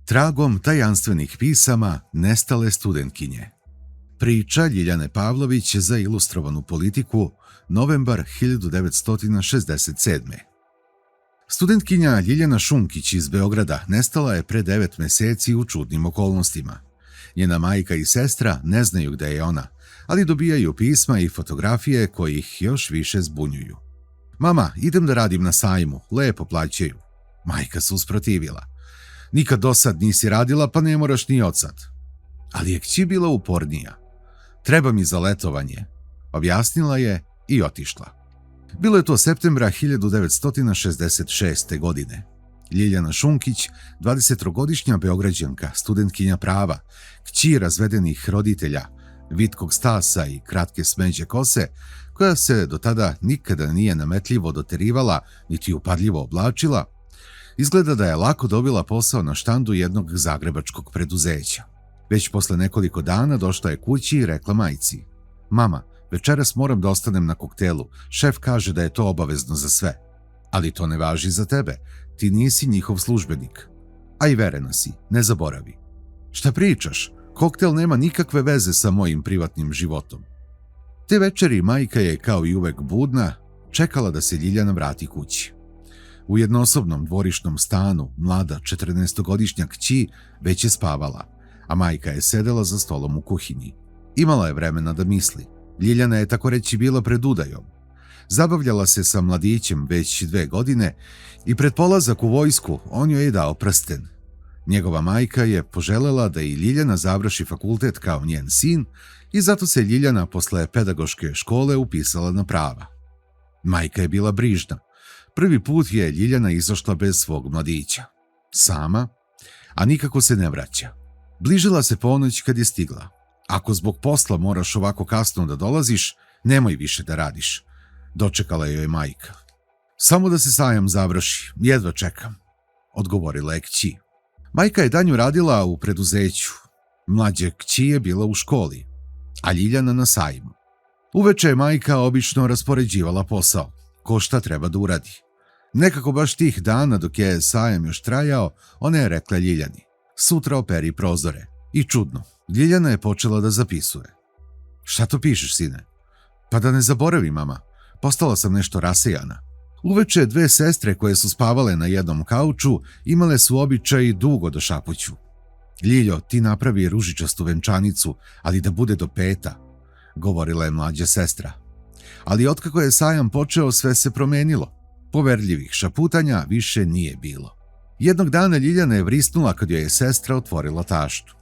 Tragom tajanstvenih pisama nestale studentkinje. Priča Ljiljane Pavlović za ilustrovanu politiku, novembar 1967. Studentkinja Ljiljana Šunkić iz Beograda nestala je pre 9 meseci u čudnim okolnostima. Njena majka i sestra ne znaju gde je ona, ali dobijaju pisma i fotografije koji ih još više zbunjuju. Mama, idem da radim na sajmu, lepo plaćaju. Majka se usprotivila. Nikad dosad nisi radila, pa ne moraš ni odsad. Ali je kći bila upornija. Treba mi za letovanje, objasnila je i otišla. Bilo je to septembra 1966. godine. Ljiljana Šunkić, 20-godišnja Beograđanka, studentkinja prava, kći razvedenih roditelja, vitkog stasa i kratke smeđe kose, koja se do tada nikada nije nametljivo doterivala niti upadljivo oblačila, izgleda da je lako dobila posao na štandu jednog zagrebačkog preduzeća. Već posle nekoliko dana došla je kući i rekla majci: "Mama, večeras moram da ostanem na koktelu, šef kaže da je to obavezno za sve. Ali to ne važi za tebe, ti nisi njihov službenik. A i verena si, ne zaboravi." "Šta pričaš? Koktel nema nikakve veze sa mojim privatnim životom." Te večeri majka je, kao i uvek budna, čekala da se Ljiljana vrati kući. U jednosobnom dvorišnom stanu mlada 14-godišnja kći već je spavala, a majka je sedela za stolom u kuhinji. Imala je vremena da misli. Ljiljana je tako reći bila pred udajom. Zabavljala se sa mladićem već 2 godine i pred polazak u vojsku on joj je dao prsten. Njegova majka je poželela da i Ljiljana završi fakultet kao njen sin i zato se Ljiljana posle pedagoške škole upisala na prava. Majka je bila brižna. Prvi put je Ljiljana izašla bez svog mladića. Sama, a nikako se ne vraća. Bližila se ponoć kad je stigla. "Ako zbog posla moraš ovako kasno da dolaziš, nemoj više da radiš." Dočekala joj je majka. "Samo da se sajam završi, jedva čekam," odgovorila je kći. Majka je danju radila u preduzeću. Mlađa kći je bila u školi, a Ljiljana na sajmu. Uveče je majka obično raspoređivala posao, ko šta treba da uradi. Nekako baš tih dana dok je sajam još trajao, ona je rekla Ljiljani: "Sutra operi prozore." I čudno, Ljiljana je počela da zapisuje. "Šta to pišeš, sine?" "Pa da ne zaboravim, mama. Postala sam nešto rasejana." Uveče 2 sestre koje su spavale na jednom kauču imale su običaj dugo da šapuću. "Ljiljo, ti napravi ružičastu venčanicu, ali da bude do peta," govorila je mlađa sestra. Ali otkako je sajam počeo, sve se promenilo. Poverljivih šaputanja više nije bilo. Jednog dana Ljiljana je vrisnula kad joj je sestra otvorila taštu.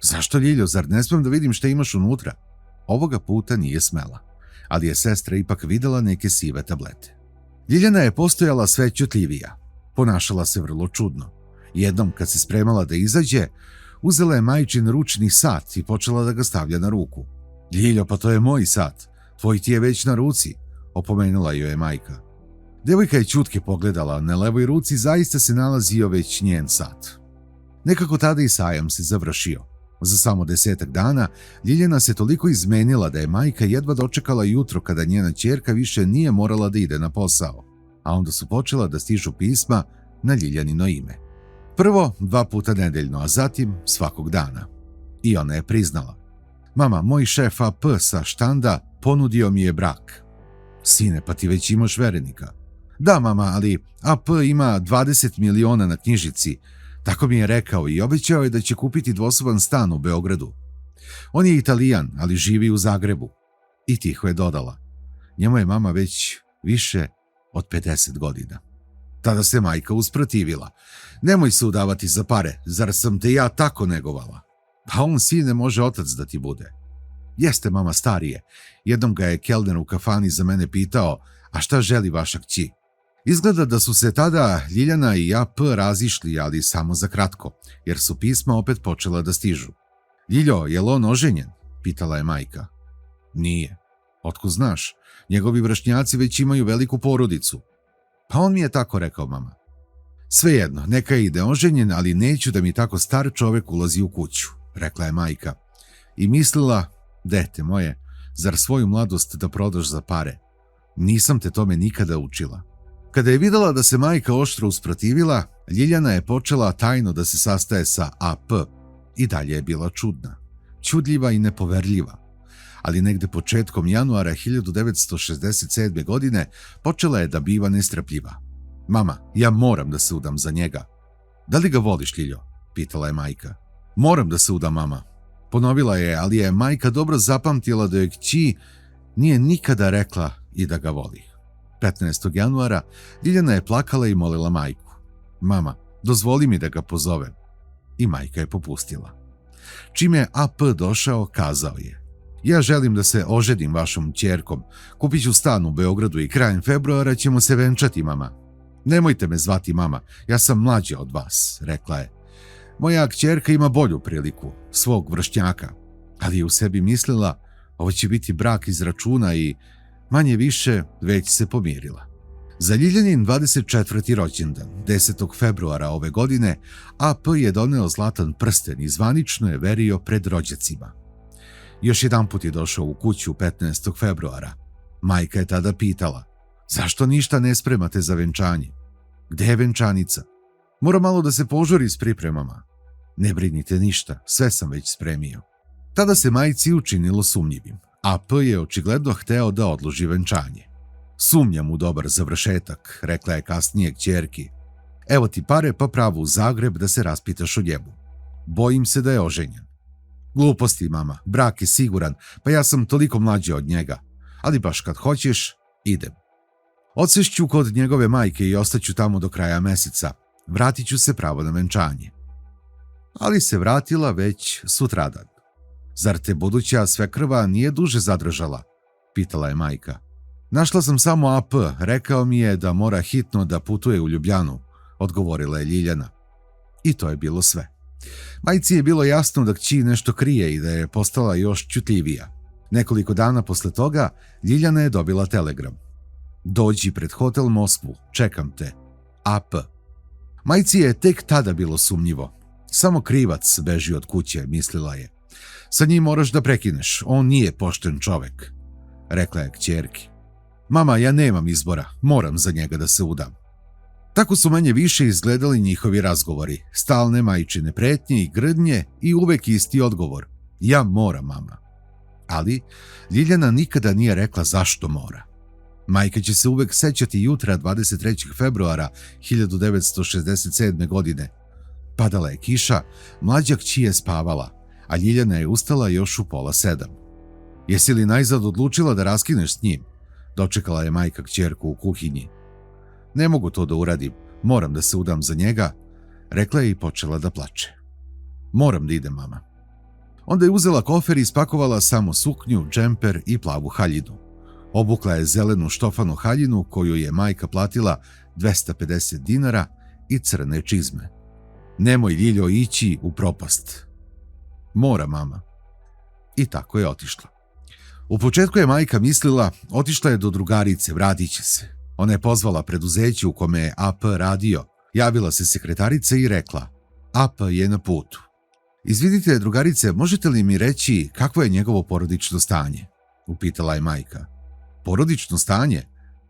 "Zašto, Ljiljo, zar ne smem da vidim šta imaš unutra?" Ovoga puta nije smela, ali je sestra ipak videla neke sive tablete. Ljiljana je postojala sve ćutljivija. Ponašala se vrlo čudno. Jednom kad se spremala da izađe, uzela je majčin ručni sat i počela da ga stavlja na ruku. "Ljiljo, pa to je moj sat. Tvoj ti je već na ruci," opomenula joj je majka. Devojka je ćutke pogledala, na levoj ruci zaista se nalazio već njen sat. Nekako tada i sajam se završio. Za samo 10 dana Ljiljana se toliko izmenila da je majka jedva dočekala jutro kada njena ćerka više nije morala da ide na posao, a onda su počela da stižu pisma na Ljiljanino ime. Prvo 2 puta nedeljno, a zatim svakog dana. I ona je priznala: "Mama, moj šef AP sa štanda ponudio mi je brak." "Sine, pa ti već imaš verenika." "Da, mama, ali AP ima 20 miliona na knjižici. Tako mi je rekao i obećao je da će kupiti dvosoban stan u Beogradu. On je Italijan, ali živi u Zagrebu." I tiho je dodala: "Njemu je mama već više od 50 godina." Tada se majka usprotivila: "Nemoj se udavati za pare, zar sam te ja tako negovala? Pa on, sine, može otac da ti bude." "Jeste, mama, starije. Jednom ga je kelner u kafani za mene pitao: a šta želi vaša kći?" Izgleda da su se tada Ljiljana i AP razišli, ali samo za kratko, jer su pisma opet počela da stižu. "Ljiljo, je li on oženjen?" pitala je majka. "Nije." "Otko znaš? Njegovi vršnjaci već imaju veliku porodicu." "Pa on mi je tako rekao, mama." "Svejedno, neka ide oženjen, ali neću da mi tako star čovek ulazi u kuću," rekla je majka. I mislila: "Dete moje, zar svoju mladost da prodaš za pare? Nisam te tome nikada učila." Kada je vidjela da se majka oštro usprotivila, Ljiljana je počela tajno da se sastaje sa AP. I dalje je bila čudna, čudljiva i nepoverljiva. Ali negde početkom januara 1967. godine počela je da biva nestrpljiva. Mama, ja moram da se udam za njega. Da li ga voliš, Ljiljo? Pitala je majka. Moram da se udam, mama. Ponovila je, ali je majka dobro zapamtila da joj kći nije nikada rekla i da ga voli. 15. januara Ljiljana je plakala i molila majku. Mama, dozvoli mi da ga pozovem. I majka je popustila. Čim je AP došao, kazao je. Ja želim da se oženim vašom ćerkom. Kupit ću stan u Beogradu i krajem februara ćemo se venčati, mama. Nemojte me zvati mama, ja sam mlađa od vas, rekla je. Moja kćerka ima bolju priliku, svog vršnjaka. Ali je u sebi mislila, ovo će biti brak iz računa i manje više već se pomirila. Za Ljiljanin 24. rođendan, 10. februara ove godine, AP je doneo zlatan prsten i zvanično je verio pred rođacima. Još jedanput je došao u kuću 15. februara. Majka je tada pitala, zašto ništa ne spremate za venčanje? Gde je venčanica? Mora malo da se požuri s pripremama. Ne brinite ništa, sve sam već spremio. Tada se majci učinilo sumnjivim. AP je očigledno hteo da odloži venčanje. Sumnjam u dobar završetak, rekla je kasnije kćerki. Evo ti pare pa pravo u Zagreb da se raspitaš o njemu. Bojim se da je oženjen. Gluposti, mama, brak je siguran, pa ja sam toliko mlađa od njega. Ali baš kad hoćeš, idem. Odsešću kod njegove majke i ostaću tamo do kraja meseca. Vratit ću se pravo na venčanje. Ali se vratila već sutradan. Zar te buduća svekrva nije duže zadržala? Pitala je majka. Našla sam samo AP, rekao mi je da mora hitno da putuje u Ljubljanu, odgovorila je Ljiljana. I to je bilo sve. Majci je bilo jasno da kći nešto krije i da je postala još čutljivija. Nekoliko dana posle toga Ljiljana je dobila telegram. Dođi pred hotel Moskvu, čekam te. AP. Majci je tek tada bilo sumnjivo. Samo krivac beži od kuće, mislila je. Sa njim moraš da prekineš, on nije pošten čovek, rekla je kćerki. Mama, ja nemam izbora, moram za njega da se udam. Tako su manje više izgledali njihovi razgovori, stalne majčine pretnje i grdnje i uvek isti odgovor. Ja moram, mama. Ali Ljiljana nikada nije rekla zašto mora. Majka će se uvek sećati jutra 23. februara 1967. godine. Padala je kiša, mlađa kći je spavala, a Ljiljana je ustala još u 6:30. Jesi li najzad odlučila da raskineš s njim? Dočekala je majka kćerku u kuhinji. Ne mogu to da uradim, moram da se udam za njega, rekla je i počela da plače. Moram da idem, mama. Onda je uzela kofer i spakovala samo suknju, džemper i plavu haljinu. Obukla je zelenu štofanu haljinu koju je majka platila 250 dinara i crne čizme. Nemoj, Ljiljo, ići u propast. Mora, mama. I tako je otišla. U početku je majka mislila, otišla je do drugarice, vratit će se. Ona je pozvala preduzeće u kome je AP radio, javila se sekretarica i rekla, AP je na putu. Izvidite, drugarice, možete li mi reći kakvo je njegovo porodično stanje? Upitala je majka. Porodično stanje?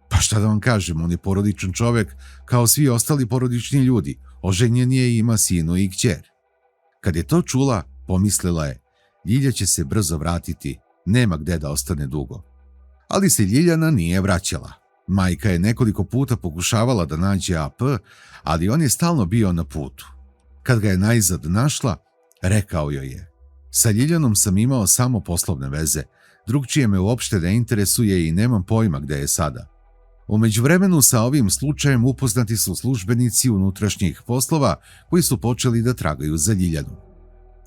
Pa šta da vam kažem, on je porodičan čovek kao svi ostali porodični ljudi, oženjen je i ima sinu i kćer. Kad je to čula, pomislila je, Ljilja će se brzo vratiti, nema gde da ostane dugo. Ali se Ljiljana nije vraćala. Majka je nekoliko puta pokušavala da nađe AP, ali on je stalno bio na putu. Kad ga je najzad našla, rekao joj je, sa Ljiljanom sam imao samo poslovne veze, drugčije me uopšte ne interesuje i nemam pojma gde je sada. U međuvremenu sa ovim slučajem upoznati su službenici unutrašnjih poslova koji su počeli da tragaju za Ljiljanu.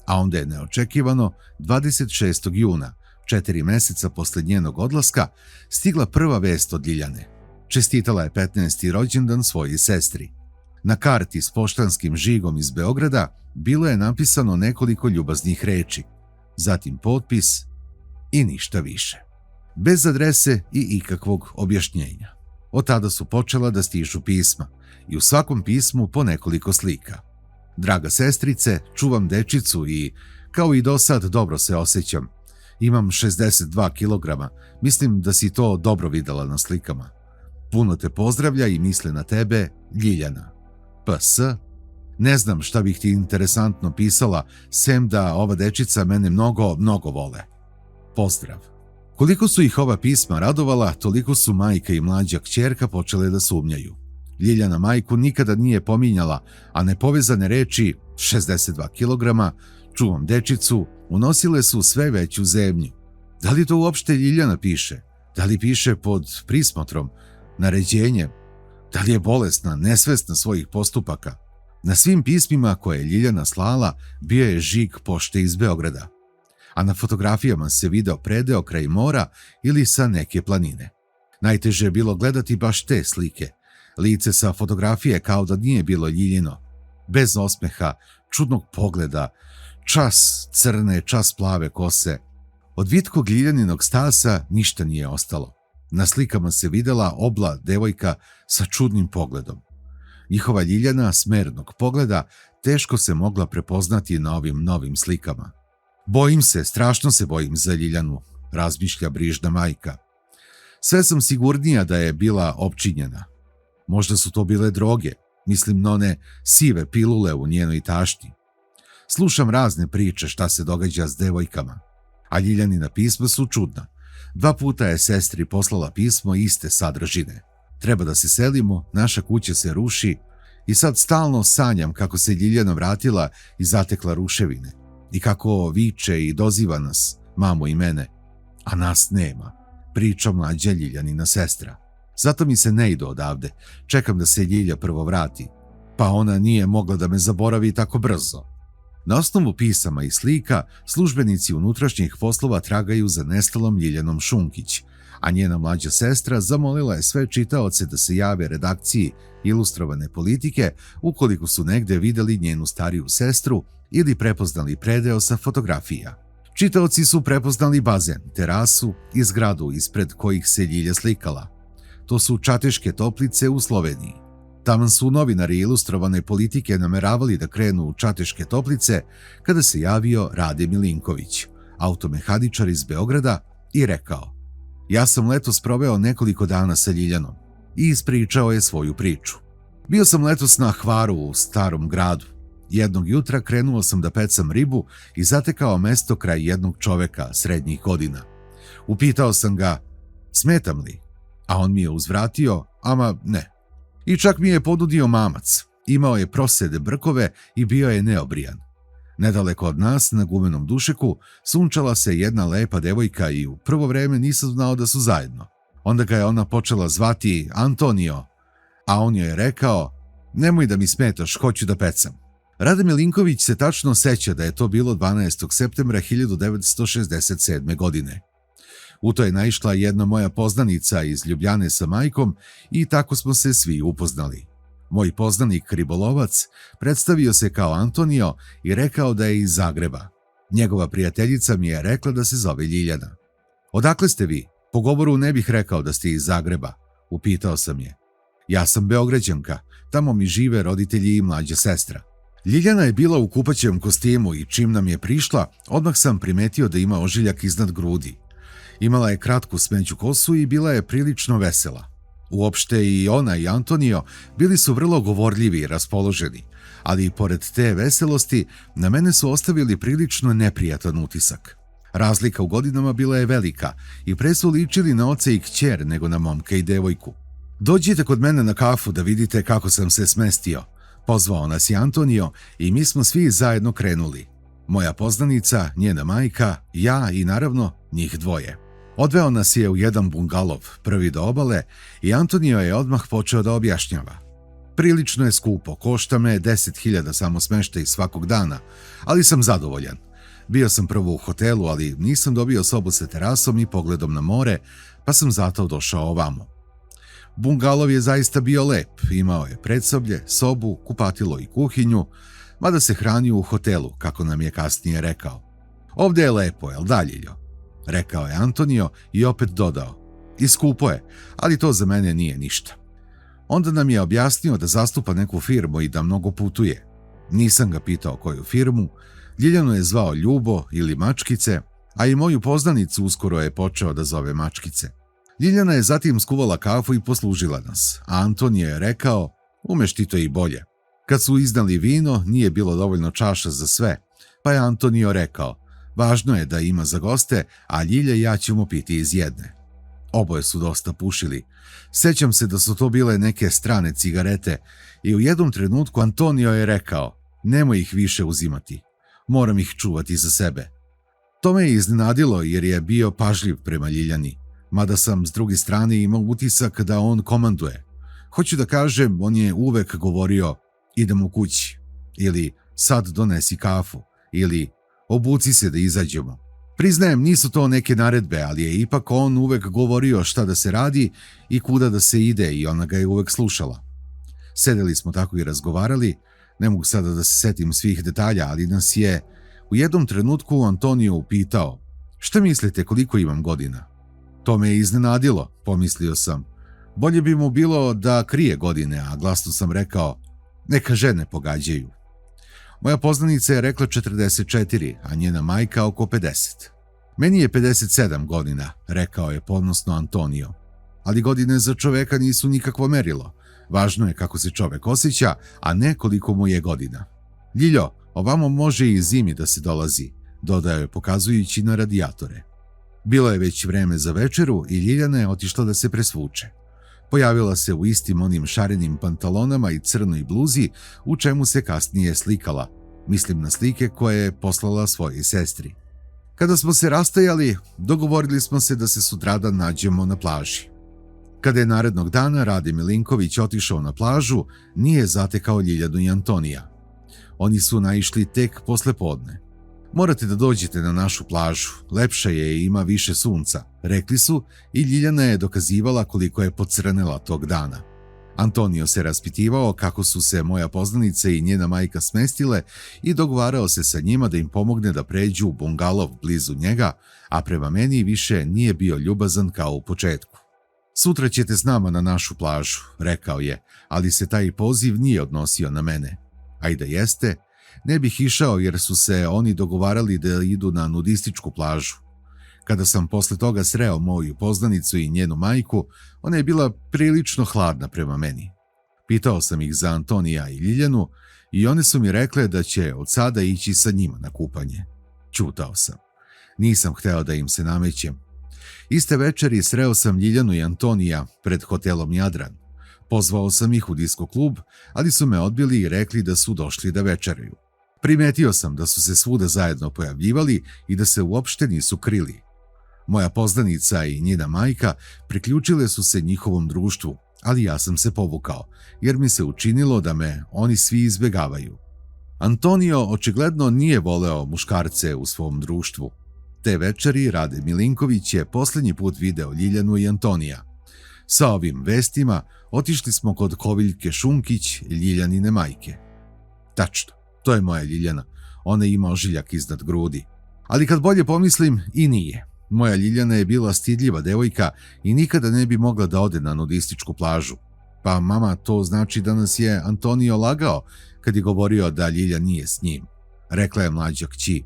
A onda je neočekivano 26. juna, 4 meseca posle njenog odlaska, stigla prva vest od Ljiljane. Čestitala je 15. rođendan svojoj sestri. Na karti s poštanskim žigom iz Beograda bilo je napisano nekoliko ljubaznih reči, zatim potpis i ništa više. Bez adrese i ikakvog objašnjenja. Od tada su počela da stižu pisma i u svakom pismu po nekoliko slika. Draga sestrice, čuvam dečicu i, kao i do sad, dobro se osjećam. Imam 62 kilograma, mislim da si to dobro videla na slikama. Puno te pozdravlja i misle na tebe, Ljiljana. PS. Ne znam šta bih ti interesantno pisala, sem da ova dečica mene mnogo, mnogo vole. Pozdrav. Koliko su ih ova pisma radovala, toliko su majka i mlađa kćerka počele da sumnjaju. Ljiljana majku nikada nije pominjala, a nepovezane reči 62 kg, čuvam dečicu, unosile su sve veću zemlju. Da li to uopšte Ljiljana piše? Da li piše pod prismotrom, naređenjem? Da li je bolesna, nesvesna svojih postupaka? Na svim pismima koje je Ljiljana slala bio je žig pošte iz Beograda, a na fotografijama se video predeo kraj mora ili sa neke planine. Najteže je bilo gledati baš te slike. Lice sa fotografije kao da nije bilo Ljiljino. Bez osmeha, čudnog pogleda, čas crne, čas plave kose. Od vitkog Ljiljaninog stasa ništa nije ostalo. Na slikama se videla obla devojka sa čudnim pogledom. Njihova Ljiljana smernog pogleda teško se mogla prepoznati na ovim novim slikama. Bojim se, strašno se bojim za Ljiljanu, razmišlja brižna majka. Sve sam sigurnija da je bila opčinjena. Možda su to bile droge, mislim na one sive pilule u njenoj tašti. Slušam razne priče šta se događa s devojkama, a Ljiljanina pisma su čudna. 2 puta je sestri poslala pismo iste sadržine. Treba da se selimo, naša kuća se ruši i sad stalno sanjam kako se Ljiljana vratila i zatekla ruševine i kako viče i doziva nas, mamu i mene, a nas nema, priča mlađa Ljiljanina sestra. Zato mi se ne ide odavde, čekam da se Ljilja prvo vrati, pa ona nije mogla da me zaboravi tako brzo. Na osnovu pisama i slika, službenici unutrašnjih poslova tragaju za nestalom Ljiljanom Šunkić, a njena mlađa sestra zamolila je sve čitaoce da se jave redakciji Ilustrovane politike ukoliko su negde videli njenu stariju sestru ili prepoznali predeo sa fotografija. Čitaoci su prepoznali bazen, terasu i zgradu ispred kojih se Ljilja slikala. To su Čateške toplice u Sloveniji. Taman su novinari Ilustrovane politike nameravali da krenu u Čateške toplice kada se javio Rade Milinković, automehaničar iz Beograda, i rekao: ja sam letos proveo nekoliko dana sa Ljiljanom, i ispričao je svoju priču. Bio sam letos na Hvaru u Starom gradu. Jednog jutra krenuo sam da pecam ribu i zatekao mesto kraj jednog čoveka srednjih godina. Upitao sam ga: smetam li? A on mi je uzvratio: ama ne. I čak mi je ponudio mamac. Imao je prosede brkove i bio je neobrijan. Nedaleko od nas, na gumenom dušeku, sunčala se jedna lepa devojka i u prvo vreme nisam znao da su zajedno. Onda ga je ona počela zvati Antonio, a on joj je rekao: nemoj da mi smetaš, hoću da pecam. Rade Milinković se tačno seća da je to bilo 12. septembra 1967. godine. U to je naišla jedna moja poznanica iz Ljubljane sa majkom i tako smo se svi upoznali. Moj poznanik ribolovac predstavio se kao Antonio i rekao da je iz Zagreba. Njegova prijateljica mi je rekla da se zove Ljiljana. Odakle ste vi? Po govoru ne bih rekao da ste iz Zagreba, upitao sam je. Ja sam Beograđanka, tamo mi žive roditelji i mlađa sestra. Ljiljana je bila u kupaćem kostimu i čim nam je prišla, odmah sam primetio da ima ožiljak iznad grudi. Imala je kratku smeđu kosu i bila je prilično vesela. Uopšte i ona i Antonio bili su vrlo govorljivi i raspoloženi, ali i pored te veselosti na mene su ostavili prilično neprijatan utisak. Razlika u godinama bila je velika i pre su ličili na oca i kćer nego na momka i devojku. Dođite kod mene na kafu da vidite kako sam se smestio, pozvao nas je Antonio i mi smo svi zajedno krenuli. Moja poznanica, njena majka, ja i naravno njih dvoje. Odveo nas je u jedan bungalov, prvi do obale, i Antonio je odmah počeo da objašnjava. Prilično je skupo, košta me 10.000 samo smeštaj svakog dana, ali sam zadovoljan. Bio sam prvo u hotelu, ali nisam dobio sobu sa terasom i pogledom na more, pa sam zato došao ovamo. Bungalov je zaista bio lep, imao je predsoblje, sobu, kupatilo i kuhinju, mada se hranio u hotelu, kako nam je kasnije rekao. Ovde je lepo, jel da, Ljiljo? Rekao je Antonio i opet dodao: i skupo je, ali to za mene nije ništa. Onda nam je objasnio da zastupa neku firmu i da mnogo putuje. Nisam ga pitao koju firmu, Ljiljanu je zvao Ljubo ili Mačkice, a i moju poznanicu uskoro je počeo da zove Mačkice. Ljiljana je zatim skuvala kafu i poslužila nas, a Antonio je rekao, umeš ti to i bolje. Kad su iznali vino, nije bilo dovoljno čaša za sve, pa je Antonio rekao, važno je da ima za goste, a Ljilja i ja ćemo piti iz jedne. Oboje su dosta pušili. Sećam se da su to bile neke strane cigarete i u jednom trenutku Antonio je rekao, nemoj ih više uzimati, moram ih čuvati za sebe. To me je iznenadilo jer je bio pažljiv prema Ljiljani, mada sam s druge strane imao utisak da on komanduje. Hoću da kažem, on je uvek govorio, idem u kući, ili sad donesi kafu, ili obuci se da izađemo. Priznajem, nisu to neke naredbe, ali je ipak on uvek govorio šta da se radi i kuda da se ide i ona ga je uvek slušala. Sedeli smo tako i razgovarali, ne mogu sada da se setim svih detalja, ali nas je u jednom trenutku Antonio upitao, šta mislite koliko imam godina? To me je iznenadilo, pomislio sam. Bolje bi mu bilo da krije godine, a glasno sam rekao, neka žene pogađaju. Moja poznanica je rekla 44, a njena majka oko 50. Meni je 57 godina, rekao je ponosno Antonio. Ali godine za čoveka nisu nikakvo merilo. Važno je kako se čovek osjeća, a ne koliko mu je godina. Ljiljo, ovamo može i zimi da se dolazi, dodao je pokazujući na radijatore. Bilo je već vreme za večeru i Ljiljana je otišla da se presvuče. Pojavila se u istim onim šarenim pantalonama i crnoj bluzi, u čemu se kasnije slikala. Mislim na slike koje je poslala svojoj sestri. Kada smo se rastajali, dogovorili smo se da se sutradan nađemo na plaži. Kada je narednog dana Rade Milinković otišao na plažu, nije zatekao Ljiljanu i Antonija. Oni su naišli tek posle podne. Morate da dođete na našu plažu, lepša je i ima više sunca, rekli su i Ljiljana je dokazivala koliko je pocrnela tog dana. Antonio se raspitivao kako su se moja poznanica i njena majka smestile i dogovarao se sa njima da im pomogne da pređu u bungalov blizu njega, a prema meni više nije bio ljubazan kao u početku. Sutra ćete s nama na našu plažu, rekao je, ali se taj poziv nije odnosio na mene. A i da jeste, ne bih išao jer su se oni dogovarali da idu na nudističku plažu. Kada sam posle toga sreo moju poznanicu i njenu majku, ona je bila prilično hladna prema meni. Pitao sam ih za Antonija i Ljiljanu i one su mi rekle da će od sada ići sa njima na kupanje. Ćutao sam. Nisam hteo da im se namećem. Iste večeri sreo sam Ljiljanu i Antonija pred hotelom Jadran. Pozvao sam ih u disko klub, ali su me odbili i rekli da su došli da večeraju. Primetio sam da su se svuda zajedno pojavljivali i da se uopšte nisu krili. Moja poznanica i njena majka priključile su se njihovom društvu, ali ja sam se povukao, jer mi se učinilo da me oni svi izbegavaju. Antonio očigledno nije voleo muškarce u svom društvu. Te večeri Rade Milinković je posljednji put video Ljiljanu i Antonija. Sa ovim vestima otišli smo kod Koviljke Šunkić, Ljiljanine majke. Tačno, to je moja Ljiljana, ona ima ožiljak iznad grudi. Ali kad bolje pomislim, i nije. Moja Ljiljana je bila stidljiva devojka i nikada ne bi mogla da ode na nudističku plažu. Pa mama, to znači da nas je Antonio lagao kad je govorio da Ljilja nije s njim, rekla je mlađa kći.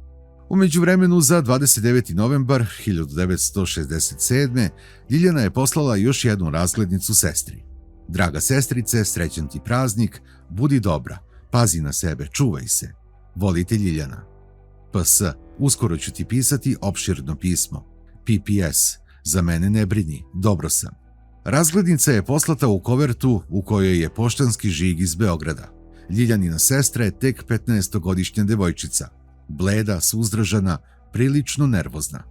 U međuvremenu za 29. novembar 1967. Ljiljana je poslala još jednu razglednicu sestri. Draga sestrice, srećan ti praznik, budi dobra, pazi na sebe, čuvaj se. Volite Ljiljana. PS, uskoro ću ti pisati opširno pismo. PPS, za mene ne brini, dobro sam. Razglednica je poslata u kovertu u kojoj je poštanski žig iz Beograda. Ljiljanina sestra je tek 15-godišnja devojčica. Bleda, suzdržana, prilično nervozna.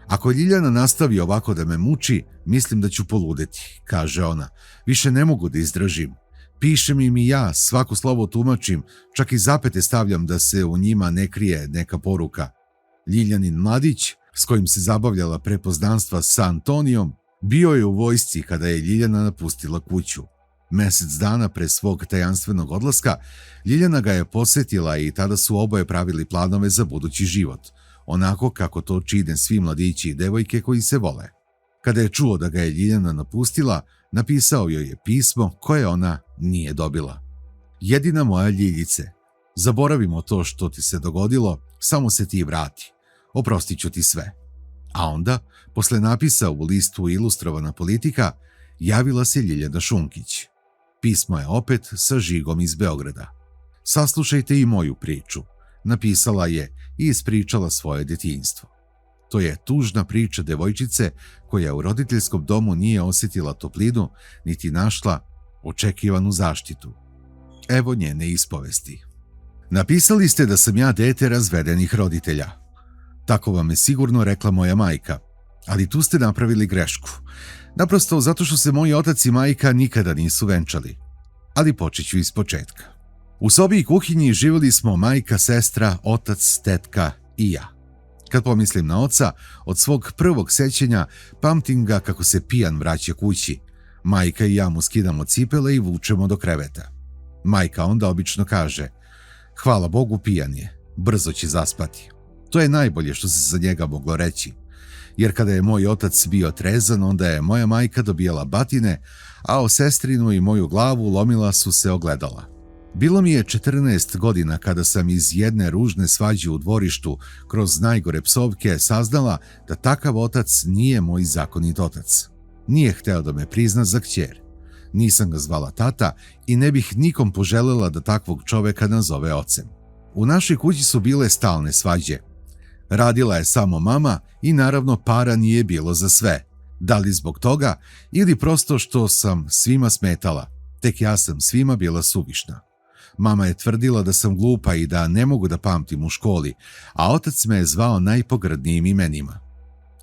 Ako Ljiljana nastavi ovako da me muči, mislim da ću poludeti, kaže ona. Više ne mogu da izdržim. Pišem im i ja, svako slovo tumačim, čak i zapete stavljam da se u njima ne krije neka poruka. Ljiljanin mladić, s kojim se zabavljala pre poznanstva sa Antonijom, bio je u vojsci kada je Ljiljana napustila kuću. Mesec dana pre svog tajanstvenog odlaska, Ljiljana ga je posetila i tada su oboje pravili planove za budući život, onako kako to čine svi mladići i devojke koji se vole. Kada je čuo da ga je Ljiljana napustila, napisao joj je pismo koje ona nije dobila. Jedina moja Ljiljice, zaboravimo to što ti se dogodilo, samo se ti vrati. Oprostit ću ti sve. A onda, posle napisa u listu Ilustrovana politika, javila se Ljiljana Šunkić. Pismo je opet sa žigom iz Beograda. Saslušajte i moju priču, napisala je i ispričala svoje detinjstvo. To je tužna priča devojčice koja u roditeljskom domu nije osjetila toplinu niti našla očekivanu zaštitu. Evo njene ispovesti. Napisali ste da sam ja dete razvedenih roditelja. Tako vam je sigurno rekla moja majka, ali tu ste napravili grešku. Naprosto zato što se moj otac i majka nikada nisu venčali. Ali počet ću iz početka. U sobi i kuhinji živjeli smo majka, sestra, otac, tetka i ja. Kad pomislim na oca, od svog prvog sećanja pamtim ga kako se pijan vraća kući. Majka i ja mu skidamo cipele i vučemo do kreveta. Majka onda obično kaže: hvala Bogu, pijan je, brzo će zaspati. To je najbolje što se za njega moglo reći. Jer kada je moj otac bio trezan, onda je moja majka dobijala batine, a o sestrinu i moju glavu lomila su se ogledala. Bilo mi je 14 godina kada sam iz jedne ružne svađe u dvorištu kroz najgore psovke saznala da takav otac nije moj zakonit otac. Nije hteo da me prizna za kćer. Nisam ga zvala tata i ne bih nikom poželjela da takvog čoveka nazove ocem. U našoj kući su bile stalne svađe. Radila je samo mama i naravno para nije bilo za sve. Da li zbog toga ili prosto što sam svima smetala, tek ja sam svima bila suvišna. Mama je tvrdila da sam glupa i da ne mogu da pamtim u školi, a otac me je zvao najpogrdnijim imenima.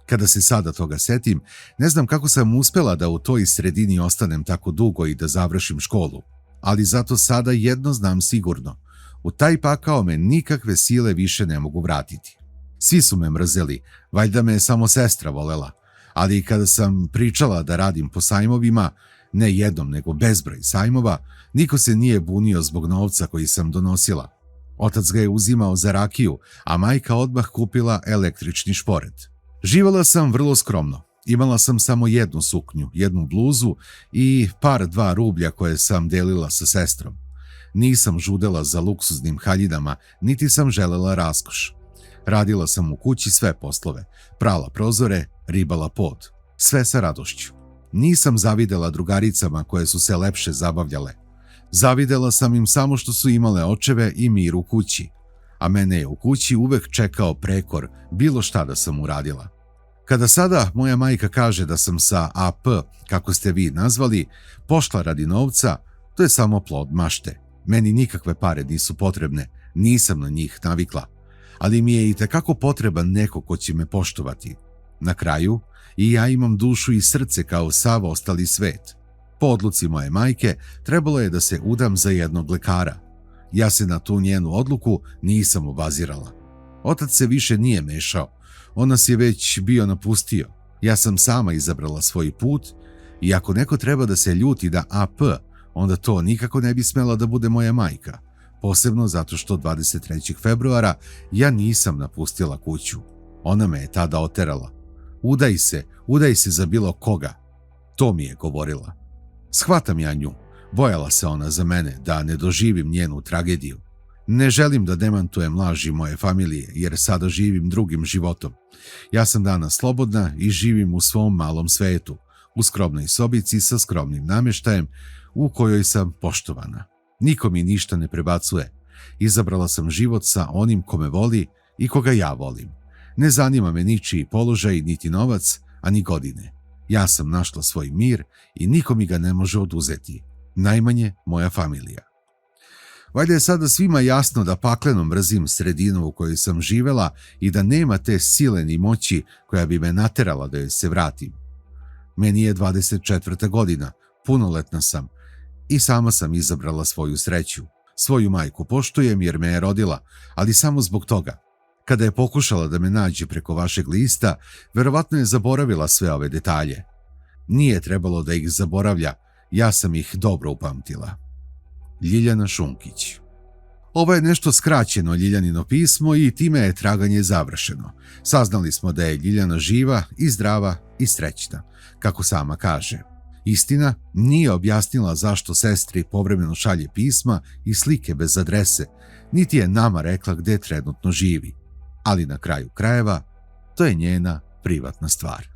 Kada se sada toga setim, ne znam kako sam uspela da u toj sredini ostanem tako dugo i da završim školu, ali zato sada jedno znam sigurno: u taj pakao me nikakve sile više ne mogu vratiti. Svi su me mrzeli, valjda me je samo sestra volela, ali i kada sam pričala da radim po sajmovima, ne jednom nego bezbroj sajmova, niko se nije bunio zbog novca koji sam donosila. Otac ga je uzimao za rakiju, a majka odmah kupila električni šporet. Živala sam vrlo skromno. Imala sam samo jednu suknju, jednu bluzu i dva rublja koje sam delila sa sestrom. Nisam žudela za luksuznim haljinama, niti sam želela raskoš. Radila sam u kući sve poslove, prala prozore, ribala pod. Sve sa radošću. Nisam zavidela drugaricama koje su se lepše zabavljale. Zavidela sam im samo što su imale očeve i mir u kući. A mene je u kući uvek čekao prekor, bilo šta da sam uradila. Kada sada moja majka kaže da sam sa AP, kako ste vi nazvali, pošla radi novca, to je samo plod mašte. Meni nikakve pare nisu potrebne, nisam na njih navikla. Ali mi je itekako potreban neko ko će me poštovati. Na kraju, i ja imam dušu i srce kao sav ostali svet. Po odluci moje majke, trebalo je da se udam za jednog lekara. Ja se na tu njenu odluku nisam obazirala. Otac se više nije mešao, on nas je već bio napustio. Ja sam sama izabrala svoj put i ako neko treba da se ljuti da AP, onda to nikako ne bi smela da bude moja majka. Posebno zato što 23. februara ja nisam napustila kuću. Ona me je tada oterala. Udaj se za bilo koga. To mi je govorila. Shvatam ja nju. Bojala se ona za mene da ne doživim njenu tragediju. Ne želim da demantujem laži moje familije jer sada živim drugim životom. Ja sam danas slobodna i živim u svom malom svetu, u skromnoj sobici sa skromnim namještajem u kojoj sam poštovana. Niko mi ništa ne prebacuje. Izabrala sam život sa onim ko me voli i koga ja volim. Ne zanima me ničiji položaj, niti novac, ani godine. Ja sam našla svoj mir i niko mi ga ne može oduzeti. Najmanje moja familija. Valjda je sada svima jasno da pakleno mrzim sredinu u kojoj sam živela i da nema te sile ni moći koja bi me naterala da joj se vratim. Meni je 24. godina, punoletna sam i sama sam izabrala svoju sreću. Svoju majku poštujem jer me je rodila, ali samo zbog toga. Kada je pokušala da me nađe preko vašeg lista, verovatno je zaboravila sve ove detalje. Nije trebalo da ih zaboravlja, ja sam ih dobro upamtila. Ljiljana Šunkić. Ovo je nešto skraćeno Ljiljanino pismo i time je traganje završeno. Saznali smo da je Ljiljana živa i zdrava i srećna, kako sama kaže. Istina, nije objasnila zašto sestri povremeno šalje pisma i slike bez adrese, niti je nama rekla gde trenutno živi. Ali na kraju krajeva, to je njena privatna stvar.